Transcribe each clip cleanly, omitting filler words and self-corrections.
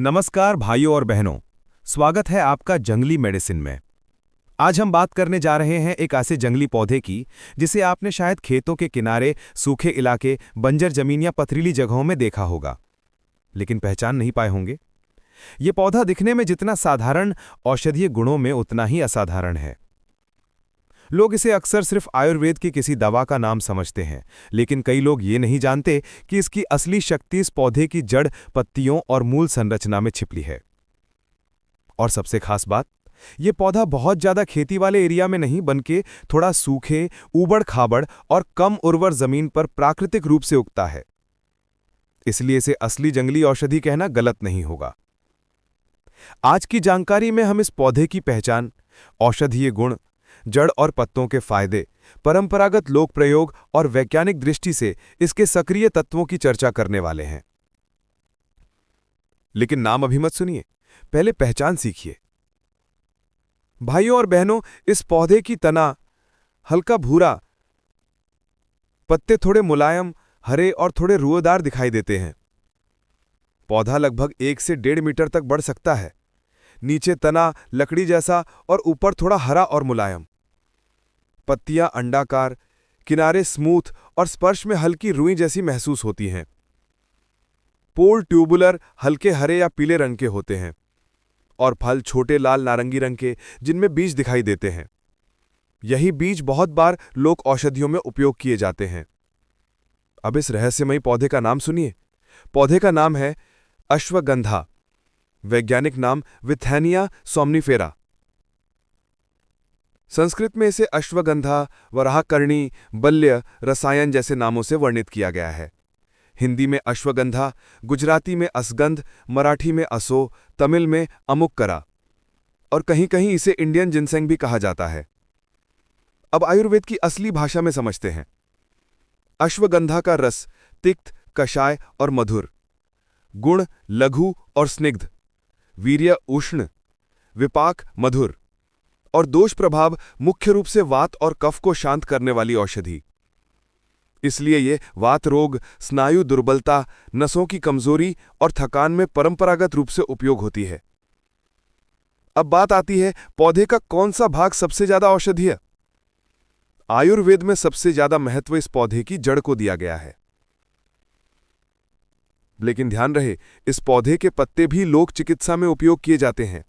नमस्कार भाइयों और बहनों, स्वागत है आपका जंगली मेडिसिन में। आज हम बात करने जा रहे हैं एक ऐसे जंगली पौधे की जिसे आपने शायद खेतों के किनारे, सूखे इलाके, बंजर जमीन या पथरीली जगहों में देखा होगा, लेकिन पहचान नहीं पाए होंगे। ये पौधा दिखने में जितना साधारण, औषधीय गुणों में उतना ही असाधारण है। लोग इसे अक्सर सिर्फ आयुर्वेद की किसी दवा का नाम समझते हैं, लेकिन कई लोग ये नहीं जानते कि इसकी असली शक्ति इस पौधे की जड़, पत्तियों और मूल संरचना में छिपी है। और सबसे खास बात, ये पौधा बहुत ज्यादा खेती वाले एरिया में नहीं बल्कि थोड़ा सूखे, ऊबड़-खाबड़ और कम उर्वर जमीन पर प्राकृतिक रूप से उगता है। इसलिए इसे असली जंगली औषधि कहना गलत नहीं होगा। आज की जानकारी में हम इस पौधे की पहचान, औषधीय गुण, जड़ और पत्तों के फायदे, परंपरागत लोक प्रयोग और वैज्ञानिक दृष्टि से इसके सक्रिय तत्वों की चर्चा करने वाले हैं। लेकिन नाम अभी मत सुनिए, पहले पहचान सीखिए। भाइयों और बहनों, इस पौधे की तना हल्का भूरा, पत्ते थोड़े मुलायम, हरे और थोड़े रुएदार दिखाई देते हैं। पौधा लगभग 1 से 1.5 मीटर तक बढ़ सकता है। नीचे तना लकड़ी जैसा और ऊपर थोड़ा हरा और मुलायम। पत्तियां अंडाकार, किनारे स्मूथ और स्पर्श में हल्की रुई जैसी महसूस होती हैं। पोल ट्यूबुलर, हल्के हरे या पीले रंग के होते हैं और फल छोटे लाल नारंगी रंग के, जिनमें बीज दिखाई देते हैं। यही बीज बहुत बार लोक औषधियों में उपयोग किए जाते हैं। अब इस रहस्यमयी पौधे का नाम सुनिए। पौधे का नाम है अश्वगंधा। वैज्ञानिक नाम विथैनिया सोमनिफेरा। संस्कृत में इसे अश्वगंधा, वराहकर्णी, बल्य, रसायन जैसे नामों से वर्णित किया गया है। हिंदी में अश्वगंधा, गुजराती में असगंध, मराठी में असो, तमिल में अमुक्करा और कहीं कहीं इसे इंडियन जिनसेंग भी कहा जाता है। अब आयुर्वेद की असली भाषा में समझते हैं। अश्वगंधा का रस तिक्त, कषाय और मधुर। गुण लघु और स्निग्ध। वीर्य उष्ण, विपाक मधुर और दोष प्रभाव मुख्य रूप से वात और कफ को शांत करने वाली औषधि। इसलिए ये वात रोग, स्नायु दुर्बलता, नसों की कमजोरी और थकान में परंपरागत रूप से उपयोग होती है। अब बात आती है, पौधे का कौन सा भाग सबसे ज्यादा औषधीय? आयुर्वेद में सबसे ज्यादा महत्व इस पौधे की जड़ को दिया गया है। लेकिन ध्यान रहे, इस पौधे के पत्ते भी लोक चिकित्सा में उपयोग किए जाते हैं।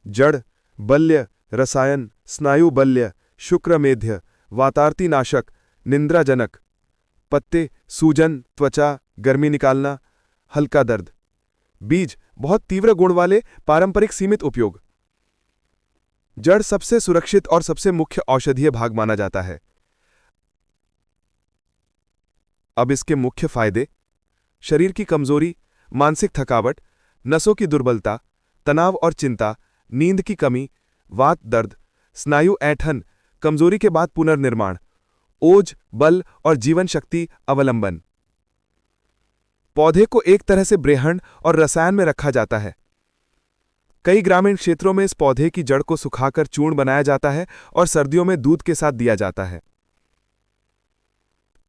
जड़, बल्य, रसायन, स्नायु बल्य, शुक्रमेध्य, वातार्ती नाशक, निंद्राजनक। पत्ते, सूजन, त्वचा, गर्मी निकालना, हल्का दर्द। बीज, बहुत तीव्र गुण वाले, पारंपरिक सीमित उपयोग। जड़ सबसे सुरक्षित और सबसे मुख्य औषधीय भाग माना जाता है। अब इसके मुख्य फायदे: शरीर की कमजोरी, मानसिक थकावट, नसों की दुर्बलता, तनाव और चिंता, नींद की कमी, वात दर्द, स्नायु ऐंठन, कमजोरी के बाद पुनर्निर्माण, ओज, बल और जीवन शक्ति अवलंबन। पौधे को एक तरह से ब्रेहण और रसायन में रखा जाता है। कई ग्रामीण क्षेत्रों में इस पौधे की जड़ को सुखाकर चूर्ण बनाया जाता है और सर्दियों में दूध के साथ दिया जाता है।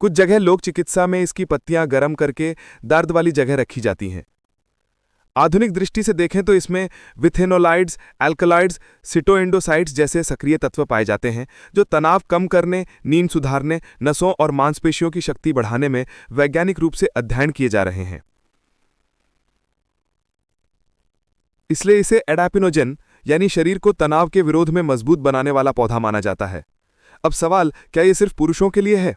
कुछ जगह लोक चिकित्सा में इसकी पत्तियां गर्म करके दर्द वाली जगह रखी जाती हैं। आधुनिक दृष्टि से देखें तो इसमें विथेनोलाइड्स, एल्कलॉइड्स, सिटोएंडोसाइड्स जैसे सक्रिय तत्व पाए जाते हैं, जो तनाव कम करने, नींद सुधारने, नसों और मांसपेशियों की शक्ति बढ़ाने में वैज्ञानिक रूप से अध्ययन किए जा रहे हैं। इसलिए इसे एडापिनोजेन यानी शरीर को तनाव के विरोध में मजबूत बनाने वाला पौधा माना जाता है। अब सवाल, क्या यह सिर्फ पुरुषों के लिए है?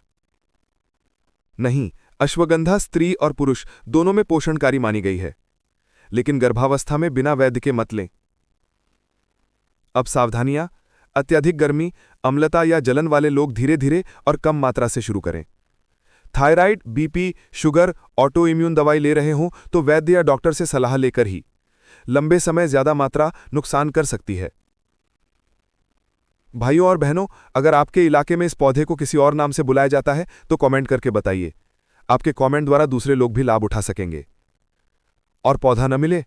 नहीं, अश्वगंधा स्त्री और पुरुष दोनों में पोषणकारी मानी गई है, लेकिन गर्भावस्था में बिना वैद्य के मत लें। अब सावधानियां: अत्यधिक गर्मी, अम्लता या जलन वाले लोग धीरे धीरे और कम मात्रा से शुरू करें। Thyroid, BP, sugar, auto immune दवाई ले रहे हों तो वैद्य या डॉक्टर से सलाह लेकर ही। लंबे समय ज्यादा मात्रा नुकसान कर सकती है। भाइयों और बहनों, अगर आपके इलाके में इस पौधे को किसी और नाम से बुलाया जाता है तो कमेंट करके बताइए। आपके कमेंट द्वारा दूसरे लोग भी लाभ उठा सकेंगे। और पौधा न मिले,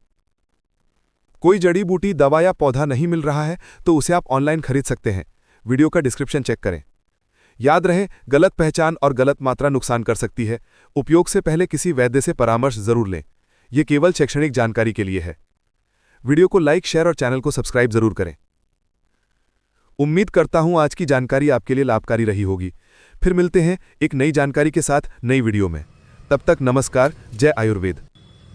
कोई जड़ी बूटी, दवा या पौधा नहीं मिल रहा है तो उसे आप ऑनलाइन खरीद सकते हैं। वीडियो का डिस्क्रिप्शन चेक करें। याद रहे, गलत पहचान और गलत मात्रा नुकसान कर सकती है। उपयोग से पहले किसी वैद्य से परामर्श जरूर लें। यह केवल शैक्षणिक जानकारी के लिए है। वीडियो को लाइक, शेयर और चैनल को सब्सक्राइब जरूर करें। उम्मीद करता हूं आज की जानकारी आपके लिए लाभकारी रही होगी। फिर मिलते हैं एक नई जानकारी के साथ नई वीडियो में। तब तक नमस्कार। जय आयुर्वेद।